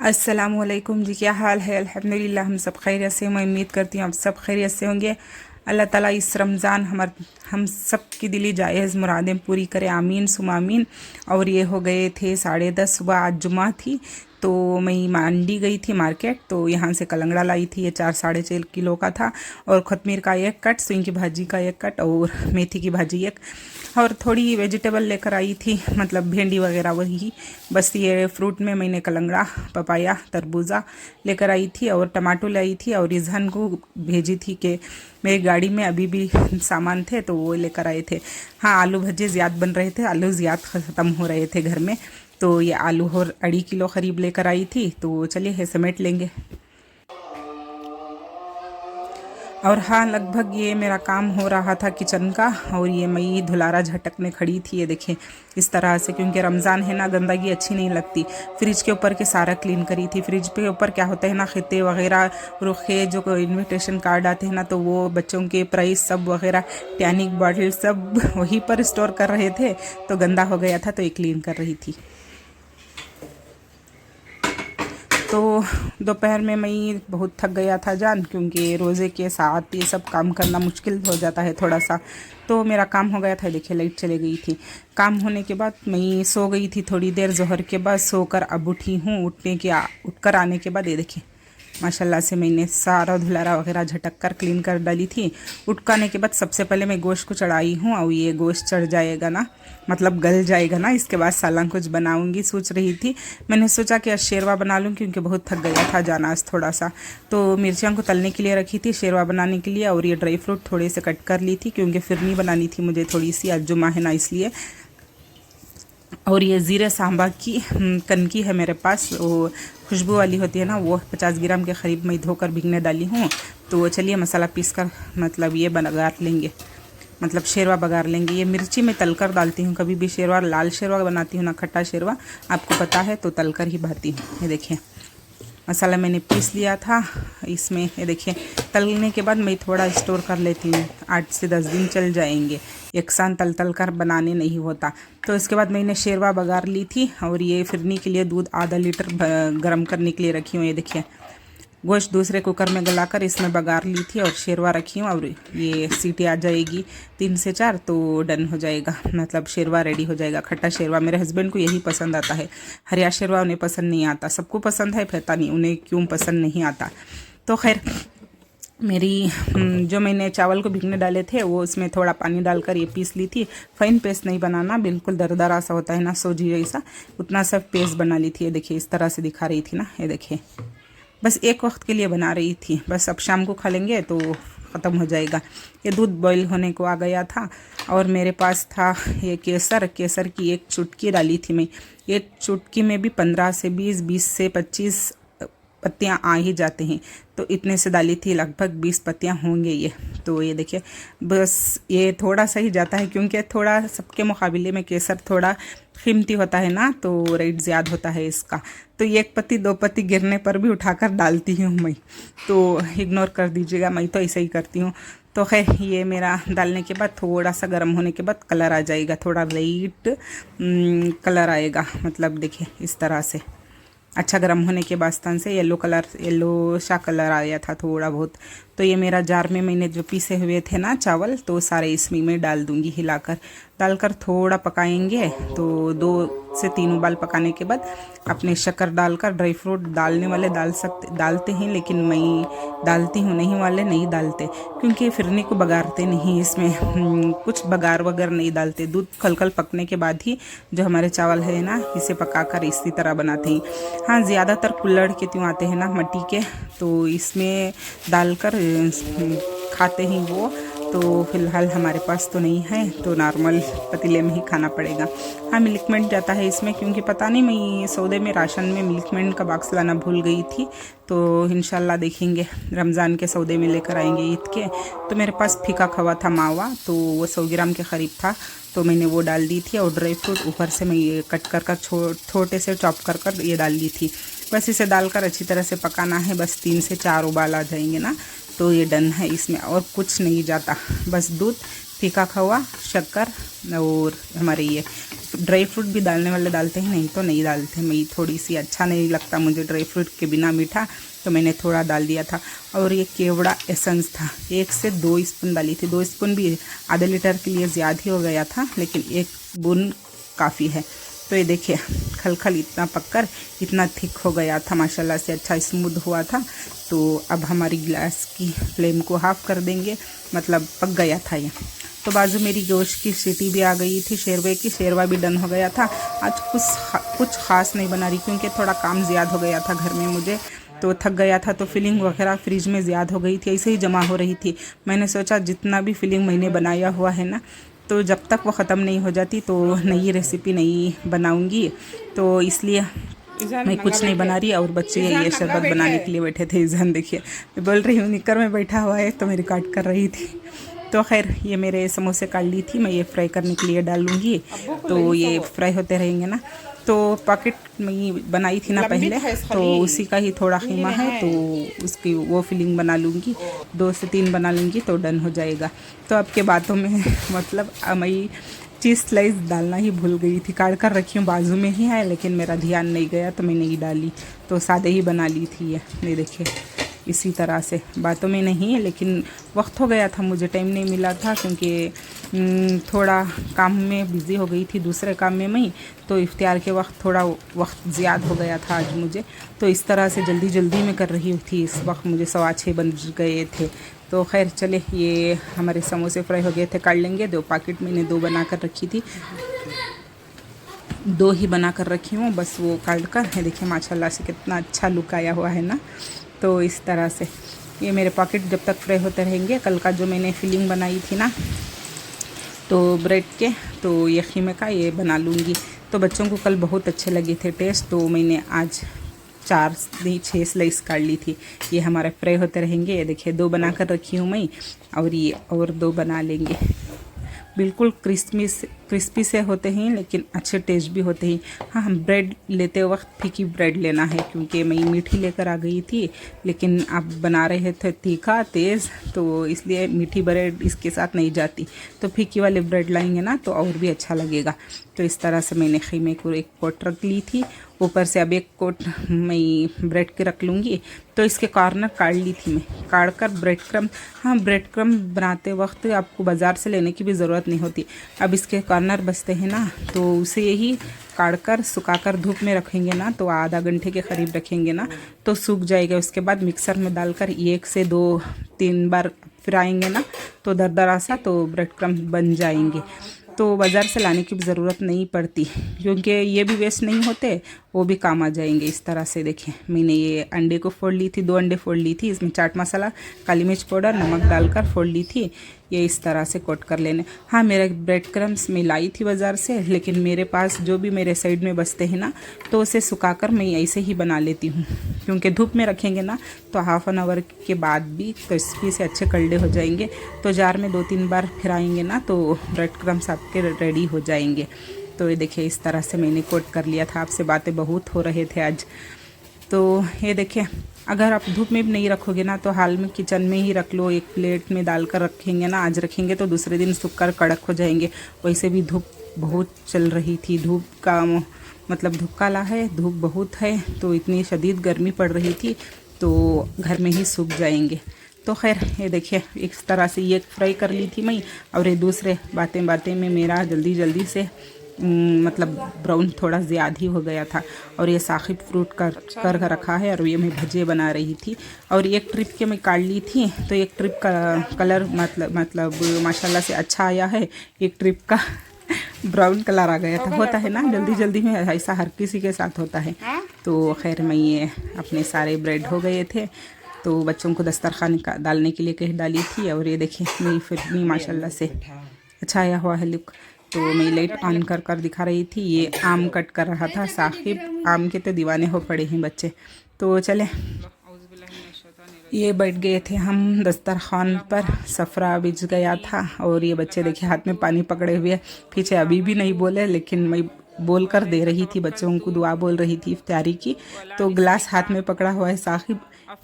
अस्सलामुअलैकुम जी, क्या हाल है। अल्हम्दुलिल्लाह हम सब खैरियत से। मैं उम्मीद करती हूँ आप सब खैरियत से होंगे। अल्लाह ताला इस रमज़ान हम सब की दिली जायज़ मुरादें पूरी करे, आमीन सुम आमीन। और ये हो गए थे 10:30 सुबह। आज जुमा थी तो मैं मंडी गई थी मार्केट, तो यहाँ से कलंगड़ा लाई थी। ये 4-4.5 किलो का था, और खतमीर का एक कट, सिंग की भाजी का एक कट, और मेथी की भाजी एक, और थोड़ी वेजिटेबल लेकर आई थी, मतलब भिंडी वगैरह वही। बस ये फ्रूट में मैंने कलंगड़ा, पपाया, तरबूजा लेकर आई थी, और टमाटो लाई थी, और रिजहान को भेजी थी कि मेरी गाड़ी में अभी भी सामान थे तो वो लेकर आए थे। हाँ, आलू भजे ज़्यादा बन रहे थे, आलू ज़्यादा ख़त्म हो रहे थे घर में, तो ये आलू और 2.5 किलो करीब लेकर आई थी। तो चलिए है समेट लेंगे। और हाँ, लगभग ये मेरा काम हो रहा था किचन का, और ये मई धुलारा झटकने खड़ी थी। ये देखें इस तरह से, क्योंकि रमज़ान है ना, गंदगी अच्छी नहीं लगती। फ्रिज के ऊपर के सारा क्लीन करी थी। फ्रिज के ऊपर क्या होता है ना, खिते वगैरह, रुखे जो इनविटेशन कार्ड आते हैं ना, तो वो बच्चों के प्राइस सब वगैरह, टैनिक बॉटल सब वहीं पर स्टोर कर रहे थे, तो गंदा हो गया था, तो ये क्लीन कर रही थी। तो दोपहर में मैं बहुत थक गया था जान, क्योंकि रोज़े के साथ ये सब काम करना मुश्किल हो जाता है थोड़ा सा। तो मेरा काम हो गया था। देखिए लाइट चली गई थी। काम होने के बाद मैं सो गई थी थोड़ी देर, जोहर के बाद सोकर अब उठी हूँ। उठकर आने के बाद ये देखिए माशाल्लाह से मैंने सारा धुलारा वगैरह झटक कर क्लीन कर डाली थी। उठकाने के बाद सबसे पहले मैं गोश्त को चढ़ाई हूँ, और ये गोश्त चढ़ जाएगा ना, मतलब गल जाएगा ना, इसके बाद सालन कुछ बनाऊंगी सोच रही थी। मैंने सोचा कि आज शेरवा बना लूँ, क्योंकि बहुत थक गया था जाना आज थोड़ा सा। तो मिर्चियाँ को तलने के लिए रखी थी शेरवा बनाने के लिए, और ये ड्राई फ्रूट थोड़े से कट कर ली थी, क्योंकि फिरनी बनानी थी मुझे थोड़ी सी, आज जुमा है ना इसलिए। और ये ज़ीरे सांबा की कनकी है मेरे पास, वो खुशबू वाली होती है ना, वो 50 ग्राम के करीब मैं धोकर भिगने डाली हूँ। तो चलिए मसाला पीस कर मतलब ये बघार लेंगे, मतलब शेरवा बघार लेंगे। ये मिर्ची मैं तलकर डालती हूँ, कभी भी शेरवा, लाल शेरवा बनाती हूँ ना खट्टा शेरवा, आपको पता है, तो तलकर ही भाती हूँ। ये देखिए मसाला मैंने पीस लिया था इसमें। ये देखिए तलने के बाद मैं थोड़ा स्टोर कर लेती हूँ, 8 से 10 दिन चल जाएंगे। एक साथ तल कर बनाने नहीं होता। तो इसके बाद मैंने शेरवा बघार ली थी, और ये फिरनी के लिए दूध आधा लीटर गर्म करने के लिए रखी हूँ। ये देखिए गोश्त दूसरे कुकर में गलाकर इसमें बघार ली थी, और शेरवा रखी हूँ, और ये सीटी आ जाएगी 3 से 4 तो डन हो जाएगा, मतलब शेरवा रेडी हो जाएगा। खट्टा शेरवा मेरे हस्बैंड को यही पसंद आता है, हरिया शेरवा उन्हें पसंद नहीं आता। सबको पसंद है, पता नहीं उन्हें क्यों पसंद नहीं आता। तो खैर मेरी जो मैंने चावल को भिगने डाले थे, वो उसमें थोड़ा पानी डालकर ये पीस ली थी। फाइन पेस्ट नहीं बनाना, बिल्कुल दरदरा सा होता है ना, सोजी जैसा, उतना सा पेस्ट बना ली थी। ये देखिए इस तरह से दिखा रही थी ना, ये देखिए बस एक वक्त के लिए बना रही थी, बस अब शाम को खा लेंगे तो ख़त्म हो जाएगा। ये दूध बॉईल होने को आ गया था, और मेरे पास था ये केसर की एक चुटकी डाली थी मैं। एक चुटकी में भी 15 से 20 से 25 पत्तियाँ आ ही जाते हैं, तो इतने से डाली थी, लगभग 20 पत्तियाँ होंगे ये। तो ये देखिए बस ये थोड़ा सा ही जाता है, क्योंकि थोड़ा सबके मुकाबले में केसर थोड़ा कीमती होता है ना, तो रेट ज़्यादा होता है इसका। तो एक पत्ती 2 पत्ती गिरने पर भी उठाकर डालती हूँ मैं, तो इग्नोर कर दीजिएगा, मैं तो ऐसे ही करती हूँ। तो खैर ये मेरा डालने के बाद थोड़ा सा गर्म होने के बाद कलर आ जाएगा, थोड़ा लाइट कलर आएगा, मतलब देखिए इस तरह से अच्छा गर्म होने के बाद से येलो सा कलर आया था थोड़ा बहुत। तो ये मेरा जार में मैंने जो पीसे हुए थे ना चावल, तो सारे इसमें मैं डाल दूंगी हिलाकर। डालकर थोड़ा पकाएंगे, तो 2 से 3 उबाल पकाने के बाद अपने शक्कर डालकर, ड्राई फ्रूट डालने वाले डालते हैं, लेकिन मैं डालती हूँ, नहीं वाले नहीं डालते, क्योंकि फिरनी को बघारते नहीं इसमें, कुछ बघार वगैरह नहीं डालते। दूध खलखल पकने के बाद ही जो हमारे चावल है ना, इसे पकाकर इसी तरह बनाते हैं। हाँ, ज़्यादातर कुल्हड़ के त्यों आते हैं ना मट्टी के, तो इसमें डालकर खाते हैं वो। तो फिलहाल हमारे पास तो नहीं है, तो नॉर्मल पतीले में ही खाना पड़ेगा। हाँ, मिल्कमेंट जाता है इसमें, क्योंकि पता नहीं मैं सौदे में राशन में मिल्कमेंट का बॉक्स लाना भूल गई थी। तो इंशाल्लाह देखेंगे, रमज़ान के सौदे में लेकर आएंगे ईद के। तो मेरे पास फीका खवा था मावा, तो वो 100 ग्राम के करीब था, तो मैंने वो डाल दी थी। और ड्राई फ्रूट ऊपर से मैं ये कट कर छोटे से चॉप कर ये डाल दी थी। बस इसे डालकर अच्छी तरह से पकाना है, बस 3 से 4 उबाल आ जाएंगे ना, तो ये डन है। इसमें और कुछ नहीं जाता, बस दूध फीका खोआ, शक्कर और हमारे ये ड्राई फ्रूट भी डालने वाले डालते हैं, नहीं तो नहीं डालते। मैं थोड़ी सी अच्छा नहीं लगता मुझे ड्राई फ्रूट के बिना मीठा, तो मैंने थोड़ा डाल दिया था। और ये केवड़ा एसेंस था, 1 से 2 स्पून डाली थी। 2 स्पून भी आधे लीटर के लिए ज़्यादा ही हो गया था, लेकिन 1 बूंद काफ़ी है। तो ये देखिए खलखल इतना पककर इतना थिक हो गया था, माशाल्लाह से अच्छा स्मूथ हुआ था। तो अब हमारी गैस की फ्लेम को हाफ़ कर देंगे, मतलब पक गया था ये। तो बाजू मेरी गोश्त की सीटी भी आ गई थी, शेरवे की, शेरवा भी डन हो गया था। आज कुछ ख़ास नहीं बना रही क्योंकि थोड़ा काम ज़्यादा हो गया था घर में मुझे, तो थक गया था। तो फिलिंग वगैरह फ्रिज में ज़्यादा हो गई थी, ऐसे ही जमा हो रही थी। मैंने सोचा जितना भी फिलिंग मैंने बनाया हुआ है ना, तो जब तक वो ख़त्म नहीं हो जाती तो नई रेसिपी नहीं बनाऊंगी। तो इसलिए मैं कुछ नहीं बना रही। और बच्चे ये शरबत बनाने के लिए बैठे थे। ईजान देखिए मैं बोल रही हूँ निकर में बैठा हुआ है, तो मैं रिकॉर्ड कर रही थी। तो खैर ये मेरे समोसे काट ली थी, मैं ये फ्राई करने के लिए डालूँगी, तो ये फ्राई होते रहेंगे ना। तो पॉकेट में बनाई थी ना पहले, तो उसी का ही थोड़ा कीमा है, तो उसकी वो फिलिंग बना लूँगी, 2 से 3 बना लूँगी तो डन हो जाएगा। तो आपके बातों में मतलब मैं चीज़ स्लाइस डालना ही भूल गई थी, काट कर रखी हूँ, बाजू में ही है, लेकिन मेरा ध्यान नहीं गया तो मैं नहीं डाली, तो सादे ही बना ली थी ये देखिए इसी तरह से। बातों में नहीं, लेकिन वक्त हो गया था, मुझे टाइम नहीं मिला था क्योंकि थोड़ा काम में बिज़ी हो गई थी, दूसरे काम में मैं, तो इफ्तियार के वक्त थोड़ा वक्त ज़्यादा हो गया था आज मुझे। तो इस तरह से जल्दी जल्दी में कर रही थी, इस वक्त मुझे 6:15 बज गए थे। तो खैर चले, ये हमारे समोसे फ्राई हो गए थे, काट लेंगे। 2 पैकेट मैंने 2 बना कर रखी थी, 2 ही बना कर रखी हूँ बस, वो काट कर है। देखिए माशाल्लाह से कितना अच्छा लुक आया हुआ है ना। तो इस तरह से ये मेरे पॉकेट जब तक फ्राई होते रहेंगे। कल का जो मैंने फिलिंग बनाई थी ना, तो ब्रेड के, तो ये खीमे का ये बना लूँगी। तो बच्चों को कल बहुत अच्छे लगे थे टेस्ट, तो मैंने आज 4 नहीं 6 स्लाइस काट ली थी। ये हमारे फ्राई होते रहेंगे। ये देखिए 2 बना कर रखी हूँ मैं, और ये और 2 बना लेंगे। बिल्कुल क्रिस्पी से होते हैं, लेकिन अच्छे टेस्ट भी होते हैं। हाँ, हम ब्रेड लेते वक्त फीकी ब्रेड लेना है, क्योंकि मैं मीठी लेकर आ गई थी, लेकिन आप बना रहे थे तीखा तेज़, तो इसलिए मीठी ब्रेड इसके साथ नहीं जाती। तो फीकी वाले ब्रेड लाएंगे ना तो और भी अच्छा लगेगा। तो इस तरह से मैंने खीमे को एक कोट रख ली थी, ऊपर से अब एक कोट मैं ब्रेड के रख लूँगी। तो इसके कॉर्नर काट ली थी मैं, काट कर ब्रेड क्रम, हाँ ब्रेड क्रम बनाते वक्त आपको बाज़ार से लेने की भी ज़रूरत नहीं होती। अब इसके कॉर्नर बचते हैं ना, तो उसे यही काट कर सुखा कर धूप में रखेंगे ना, तो आधा घंटे के करीब रखेंगे ना तो सूख जाएगा। उसके बाद मिक्सर में डालकर 1 से 2-3 बार फिराएंगे ना, तो दरदरा सा तो ब्रेड क्रम बन जाएंगे। तो बाज़ार से लाने की भी ज़रूरत नहीं पड़ती, क्योंकि ये भी वेस्ट नहीं होते, वो भी काम आ जाएंगे। इस तरह से देखिए मैंने ये अंडे को फोड़ ली थी, 2 अंडे फोड़ ली थी, इसमें चाट मसाला, काली मिर्च पाउडर, नमक डालकर फोड़ ली थी। ये इस तरह से कोट कर लेने। हाँ, मेरा ब्रेड क्रम्स मैं लाई थी बाज़ार से, लेकिन मेरे पास जो भी मेरे साइड में बचते हैं ना, तो उसे सुखाकर मैं ऐसे ही बना लेती हूँ, क्योंकि धूप में रखेंगे ना तो ½ एन आवर के बाद भी क्रिस्पी से अच्छे कलडे हो जाएंगे। तो जार में 2-3 बार फिराएंगे ना तो ब्रेड क्रम्स आपके रेडी हो जाएंगे। तो ये देखिए इस तरह से मैंने कोट कर लिया था। आपसे बातें बहुत हो रहे थे आज। तो ये देखिए, अगर आप धूप में भी नहीं रखोगे ना, तो हाल में किचन में ही रख लो, एक प्लेट में डालकर रखेंगे ना, आज रखेंगे तो दूसरे दिन सूख कर कड़क हो जाएंगे। वैसे भी धूप बहुत चल रही थी, धूप का मतलब धूप काला है, धूप बहुत है, तो इतनी शदीद गर्मी पड़ रही थी, तो घर में ही सूख जाएंगे। तो खैर ये देखिए इस तरह से ये फ्राई कर ली थी मैं, और ये दूसरे बातें में मेरा जल्दी से मतलब ब्राउन थोड़ा ज़्यादा ही हो गया था। और ये साखिब फ्रूट कर रखा है, और ये मैं भजे बना रही थी। और एक ट्रिप के मैं काट ली थी, तो एक ट्रिप का कलर मतलब माशाल्लाह से अच्छा आया है, एक ट्रिप का ब्राउन कलर आ गया था। होता है ना जल्दी में, ऐसा हर किसी के साथ होता है। तो खैर मैं ये अपने सारे ब्रेड हो गए थे, तो बच्चों को दस्तरखान डालने के लिए कहीं डाली थी। और ये देखिए मेरी फिर माशाल्लाह से अच्छा आया हुआ है लुक। तो मैं लाइट ऑन कर दिखा रही थी। ये आम कट कर रहा था साहिब, आम के तो दीवाने हो पड़े हैं बच्चे। तो चले, ये बैठ गए थे हम दस्तरखान पर, सफ़रा बिछ गया था, और ये बच्चे देखिए हाथ में पानी पकड़े हुए, पीछे अभी भी नहीं बोले, लेकिन मैं बोल कर दे रही थी, बच्चों को दुआ बोल रही थी इफ्तारी की। तो गिलास हाथ में पकड़ा हुआ है साकिब,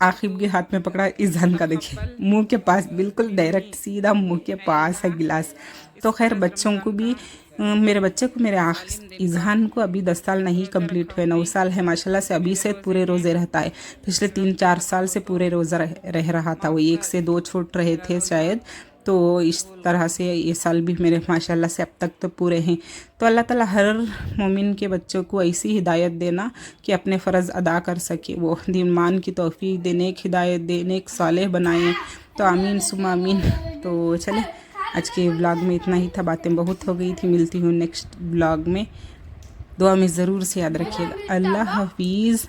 आकिब के हाथ में पकड़ा इज़हान का, देखिए मुंह के पास, बिल्कुल डायरेक्ट सीधा मुंह के पास है गिलास। तो खैर बच्चों को भी, मेरे बच्चे को, मेरे इज़हान को अभी 10 साल नहीं कंप्लीट हुए, 9 साल है माशाल्लाह से, अभी से पूरे रोज़े रहता है। पिछले 3-4 साल से पूरे रोज़ा रह रहा था, वो 1 से 2 छूट रहे थे शायद। तो इस तरह से ये साल भी मेरे माशाल्लाह से अब तक तो पूरे हैं। तो अल्लाह ताला हर मोमिन के बच्चों को ऐसी हिदायत देना कि अपने फ़र्ज़ अदा कर सके, वो दीन मान की तौफीक दे, नेक हिदायत दे, नेक सालेह बनाए। तो आमीन सुमा आमीन। तो चले आज के व्लॉग में इतना ही था, बातें बहुत हो गई थी। मिलती हूँ नेक्स्ट व्लॉग में, दुआ में ज़रूर से याद रखिएगा। अल्लाह हाफिज़।